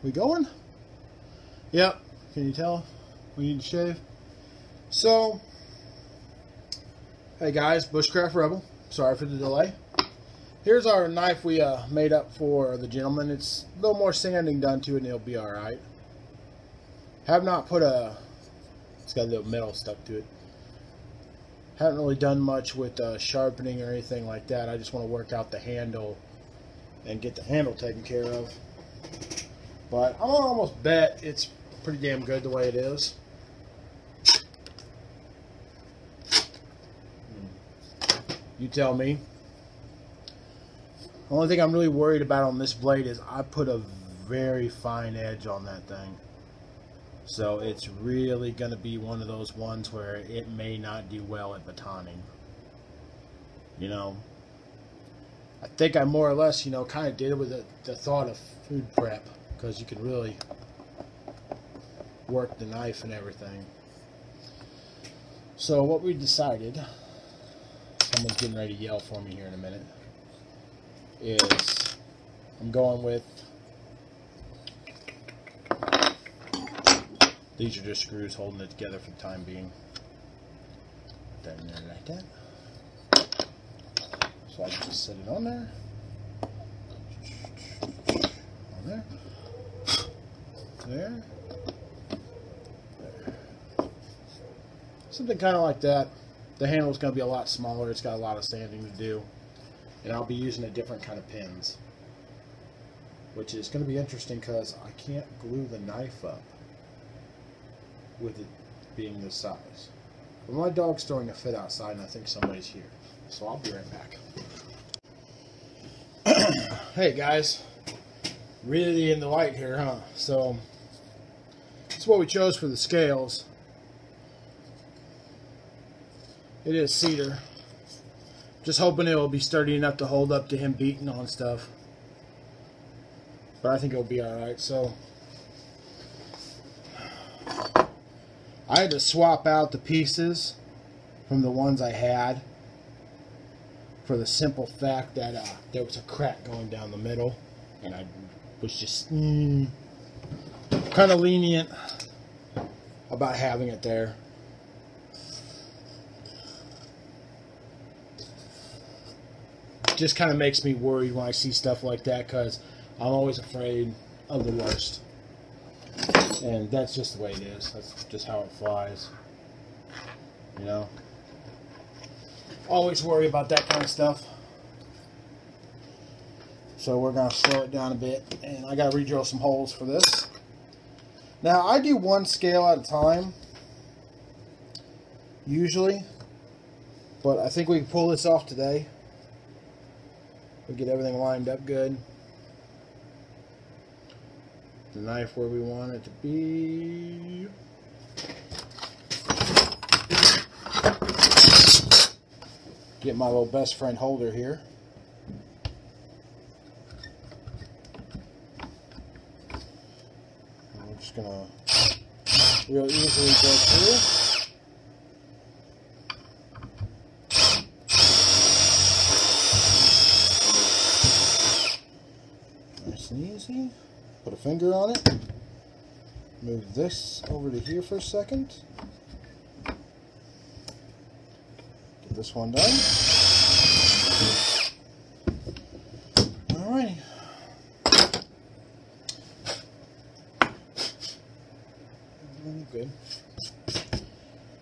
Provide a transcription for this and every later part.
We going? Yep. Can you tell? We need to shave. So, hey guys, Bushcraft Rebel. Sorry for the delay. Here's our knife we made up for the gentleman. It's a little more sanding done to it and it'll be alright. Have not put it's got a little metal stuck to it. Haven't really done much with sharpening or anything like that. I just want to work out the handle and get the handle taken care of. But I'm gonna almost bet it's pretty damn good the way it is. You tell me. The only thing I'm really worried about on this blade is I put a very fine edge on that thing. So it's really going to be one of those ones where it may not do well at batoning. You know, I think I more or less, you know, kind of did it with the thought of food prep, because you can really work the knife and everything. So what we decided, someone's getting ready to yell for me here in a minute, is I'm going with, these are just screws holding it together for the time being. Put that in there like that. So I can just set it on there. On there. There. There. Something kind of like that. The handle is going to be a lot smaller. It's got a lot of sanding to do. And I'll be using a different kind of pins. Which is going to be interesting because I can't glue the knife up with it being this size. But my dog's throwing a fit outside and I think somebody's here. So I'll be right back. Hey guys. Really in the light here, huh? So, this is what we chose for the scales. It is cedar. Just hoping it will be sturdy enough to hold up to him beating on stuff. But I think it'll be alright. So, I had to swap out the pieces from the ones I had for the simple fact that there was a crack going down the middle, and I was just kind of lenient about having it there. Just kind of makes me worried when I see stuff like that, because I'm always afraid of the worst. And that's just the way it is. That's just how it flies. You know? Always worry about that kind of stuff. So we're going to slow it down a bit. And I got to re-drill some holes for this. Now, I do one scale at a time. Usually. But I think we can pull this off today. We'll get everything lined up good. The knife where we want it to be. Get my little best friend holder here. And we're just gonna real easily go through. Nice and easy. Put a finger on it. Move this over to here for a second. Get this one done. Alrighty. Good.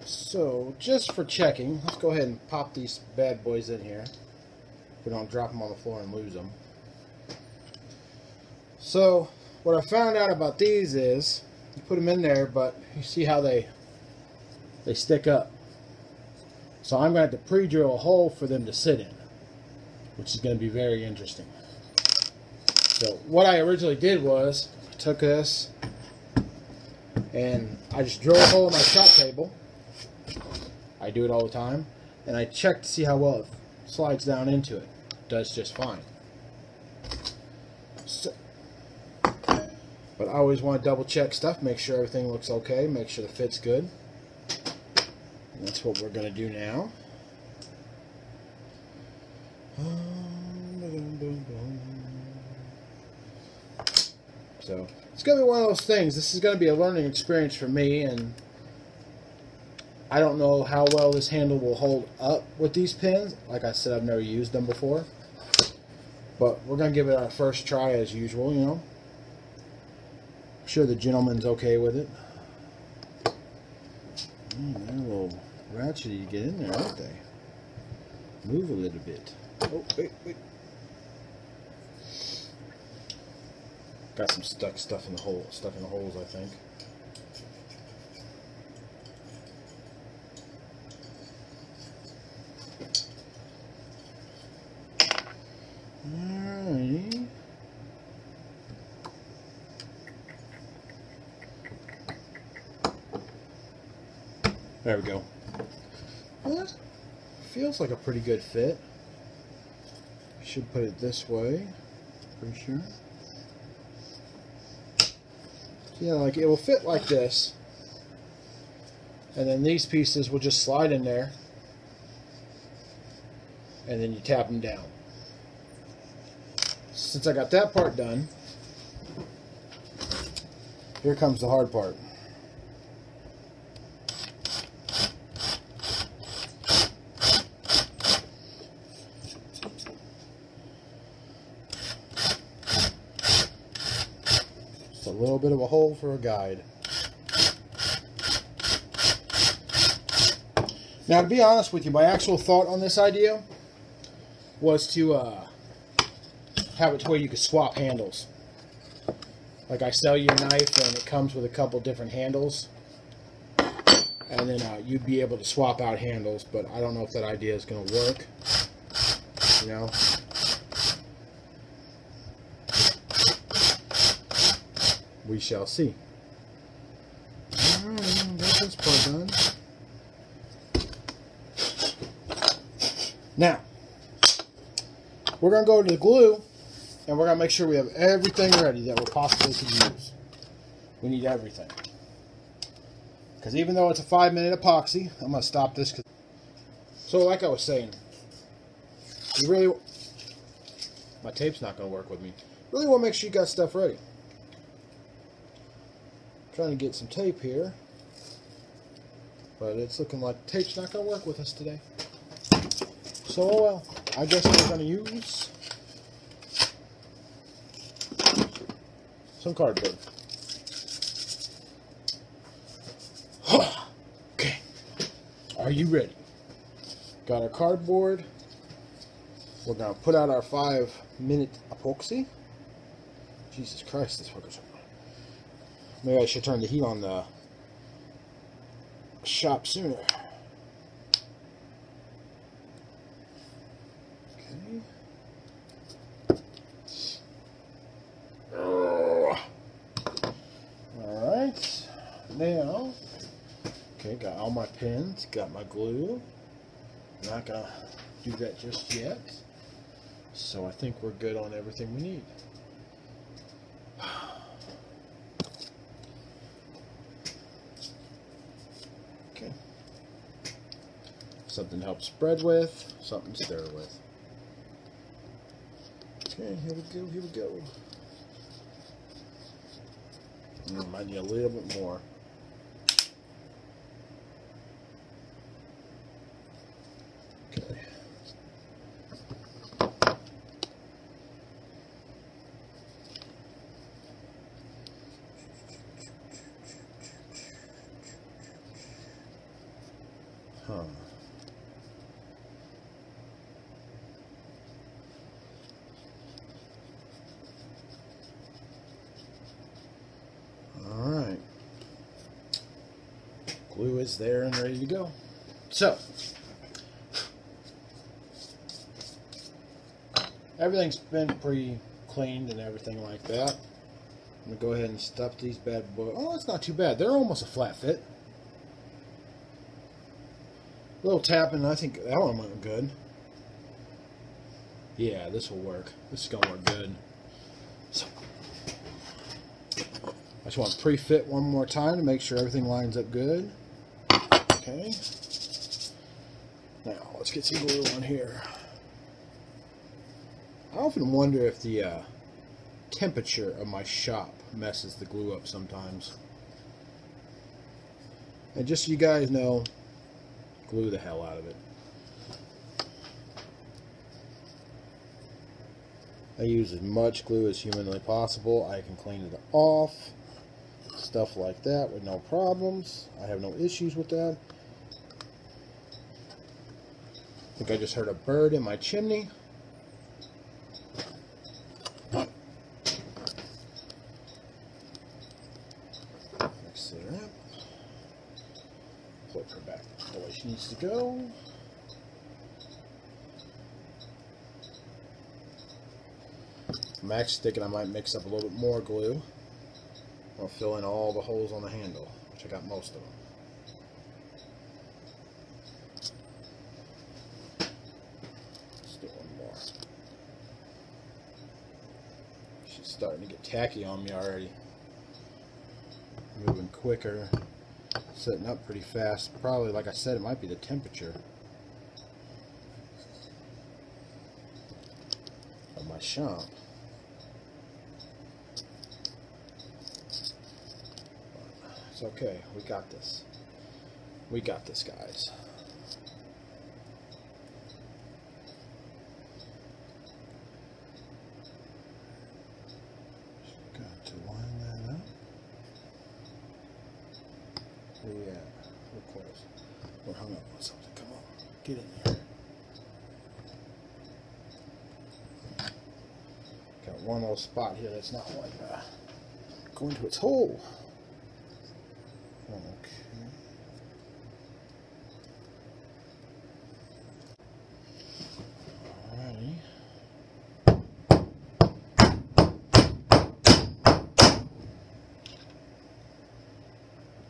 So, just for checking, let's go ahead and pop these bad boys in here. We don't drop them on the floor and lose them. So, what I found out about these is, you put them in there, but you see how they stick up. So I'm going to have to pre-drill a hole for them to sit in, which is going to be very interesting. So what I originally did was, I took this, and I just drilled a hole in my shop table. I do it all the time. And I check to see how well it slides down into it. It does just fine. So, but I always want to double check stuff, make sure everything looks okay, make sure the fit's good. And that's what we're going to do now. So it's going to be one of those things. This is going to be a learning experience for me, and I don't know how well this handle will hold up with these pins. Like I said, I've never used them before. But we're going to give it our first try as usual, you know. I'm sure the gentleman's okay with it. They're a little ratchety to get in there, aren't they? Move a little bit. Oh, wait. Got some stuff in the holes, I think. Alrighty. There we go. Well, feels like a pretty good fit. Should put it this way, pretty sure. Yeah, like it will fit like this, and then these pieces will just slide in there, and then you tap them down. Since I got that part done, here comes the hard part. Just a little bit of a hole for a guide. Now, to be honest with you, my actual thought on this idea was to have it to where you could swap handles. Like I sell you a knife and it comes with a couple different handles, and then you'd be able to swap out handles, but I don't know if that idea is going to work, you know. We shall see. Alright, got this part done. Now, we're going to go to the glue, and we're going to make sure we have everything ready that we possibly could use. We need everything. Because even though it's a 5-minute epoxy, I'm going to stop this. So like I was saying, you really... My tape's not going to work with me. Really want to make sure you got stuff ready. Trying to get some tape here. But it's looking like tape's not going to work with us today. So, oh well. I guess we're going to use some cardboard. Okay. Are you ready? Got our cardboard. We're going to put out our 5-minute epoxy. Jesus Christ, this fucker's... Maybe I should turn the heat on the shop sooner. Alright, now, okay, got all my pins, got my glue. Not gonna do that just yet, so I think we're good on everything we need. Okay, something to help spread with, something to stir with. Okay, here we go. Might need a little bit more. Okay. Huh. Alright. Glue is there and ready to go. So, everything's been pre-cleaned and everything like that. I'm going to go ahead and stuff these bad boys. Oh, it's not too bad. They're almost a flat fit. A little tapping, I think that one went good. Yeah, this will work. This is going to work good. So, I just want to pre-fit one more time to make sure everything lines up good. Okay. Now, let's get some glue on here. I often wonder if the temperature of my shop messes the glue up sometimes. And just so you guys know, glue the hell out of it. I use as much glue as humanly possible. I can clean it off, stuff like that with no problems. I have no issues with that. I think I just heard a bird in my chimney. Mix it up. Flip her back the way she needs to go. I'm actually thinking I might mix up a little bit more glue. I'll fill in all the holes on the handle, which I got most of them. Let's do one more. She's starting to get tacky on me already. Moving quicker, setting up pretty fast. Probably, like I said, it might be the temperature of my shop. It's okay. We got this. We got this, guys. Just got to line that up. Where you at? We're close. We're hung up on something. Come on. Get in there. Got one little spot here that's not like going to its hole. Okay. Alrighty.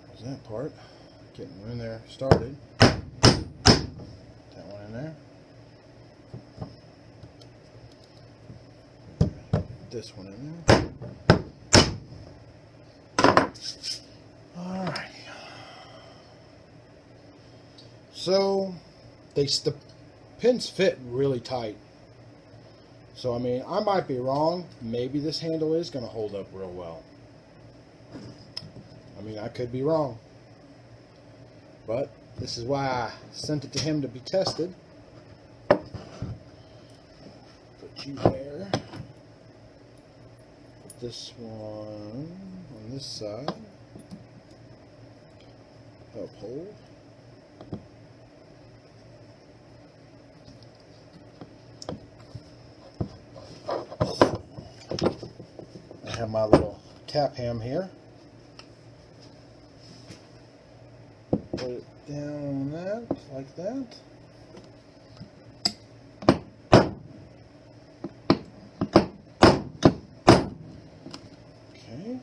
There's that part. Getting in there started. That one in there. This one in there. Alright. So the pins fit really tight. So I mean, I might be wrong. Maybe this handle is going to hold up real well. I mean, I could be wrong. But this is why I sent it to him to be tested. Put you there. Put this one on this side. Help hold. I have my little tap ham here. Put it down on that, like that. Okay.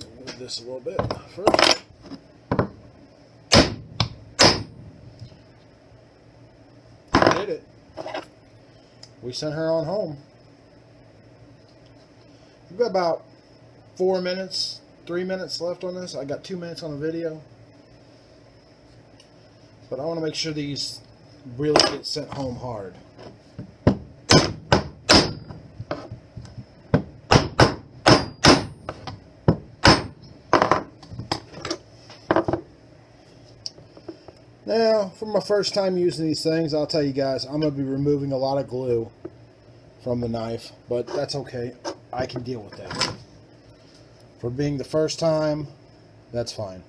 Move this a little bit first. Did it. We sent her on home. We've got about 4 minutes, 3 minutes left on this. I got 2 minutes on the video. But I want to make sure these really get sent home hard. Now, for my first time using these things, I'll tell you guys, I'm going to be removing a lot of glue from the knife, but that's okay. I can deal with that. For being the first time, that's fine.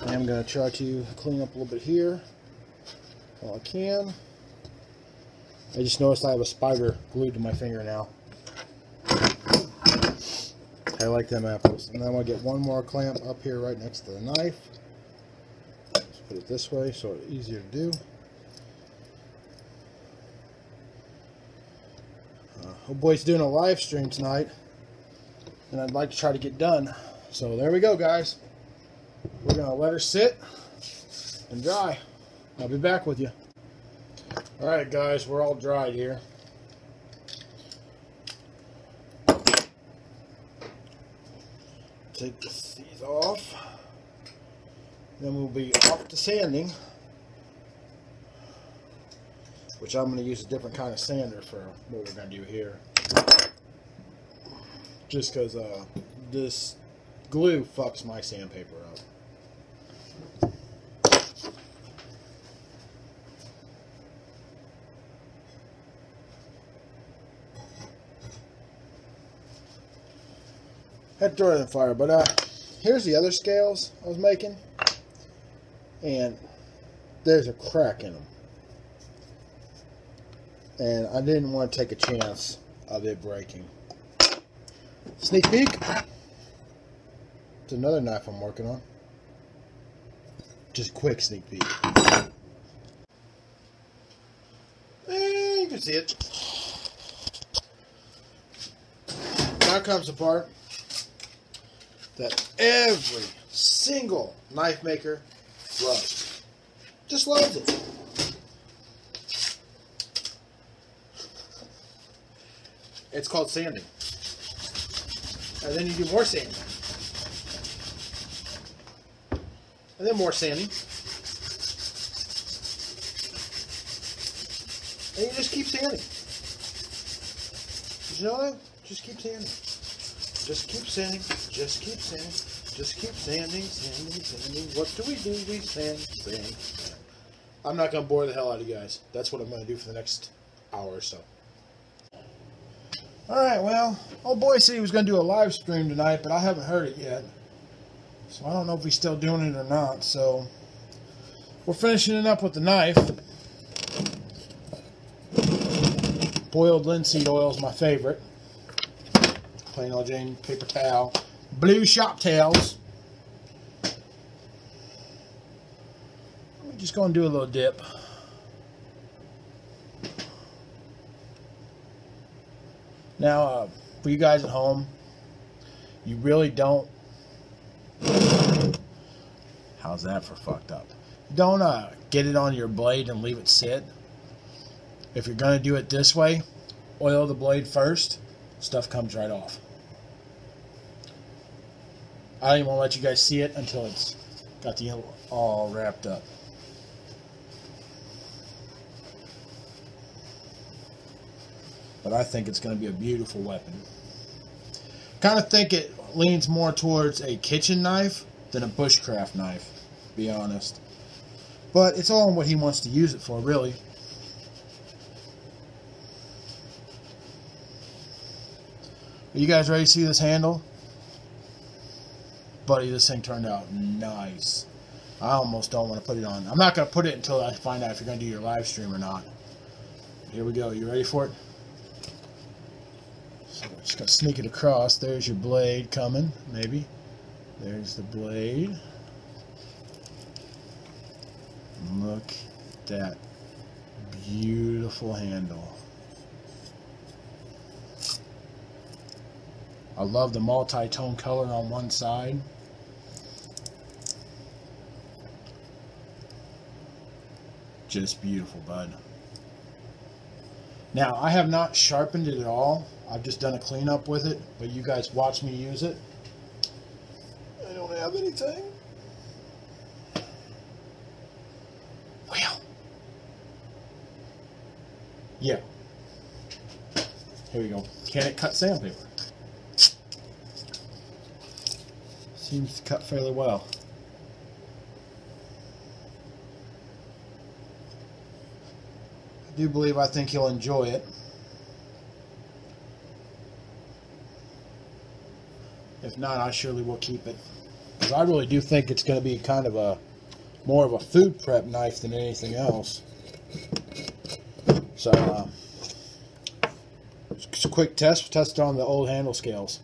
I'm going to try to clean up a little bit here while I can. I just noticed I have a spider glued to my finger now. I like them apples. And then I'm going to get one more clamp up here right next to the knife. Just put it this way so it's easier to do. Oh boy's doing a live stream tonight, and I'd like to try to get done. So there we go, guys. We're going to let her sit and dry. I'll be back with you. Alright guys, we're all dried here. take these off. Then we'll be off to sanding, which I'm going to use a different kind of sander for what we're going to do here. Just because this glue fucks my sandpaper up. Had to throw it in the fire, but here's the other scales I was making, and there's a crack in them, and I didn't want to take a chance of it breaking. Sneak peek. It's another knife I'm working on. Just a quick sneak peek. You can see it. Now comes the part that every single knife maker loves. Just loves it. It's called sanding. And then you do more sanding. And then more sanding. And you just keep sanding. Did you know that? Just keep sanding. Just keep sanding. Just keep sanding. Just keep sanding, sanding, sanding. What do? We sand, sand, sand. I'm not going to bore the hell out of you guys. That's what I'm going to do for the next hour or so. Alright, well, old boy said he was going to do a live stream tonight, but I haven't heard it yet. So I don't know if he's still doing it or not. So we're finishing it up with the knife. Boiled linseed oil is my favorite. Plain old Jane paper towel. Blue shop towels. I'm just going to do a little dip. Now, for you guys at home, you really don't. How's that for fucked up? Don't get it on your blade and leave it sit. If you're going to do it this way, oil the blade first. Stuff comes right off. I don't even want to let you guys see it until it's got the all wrapped up. But I think it's going to be a beautiful weapon. Kind of think it leans more towards a kitchen knife than a bushcraft knife, to be honest. But it's all on what he wants to use it for, really. Are you guys ready to see this handle? Buddy, this thing turned out nice. I almost don't want to put it on. I'm not going to put it until I find out if you're going to do your live stream or not. Here we go. You ready for it? So we're just going to sneak it across. There's your blade coming, maybe. There's the blade. Look at that beautiful handle. I love the multi-tone color on one side. Just beautiful, bud. Now, I have not sharpened it at all. I've just done a cleanup with it, but you guys watch me use it. I don't have anything. Well. Yeah. Here we go. Can it cut sandpaper? Seems to cut fairly well. I think he'll enjoy it. If not, I surely will keep it. Because I really do think it's going to be kind of a more of a food prep knife than anything else. So, just a quick test. We'll test it on the old handle scales.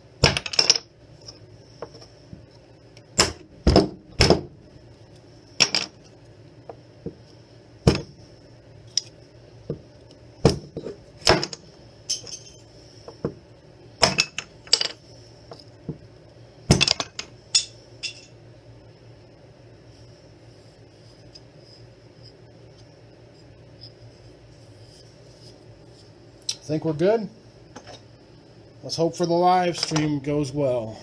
Think we're good? Let's hope for the live stream goes well.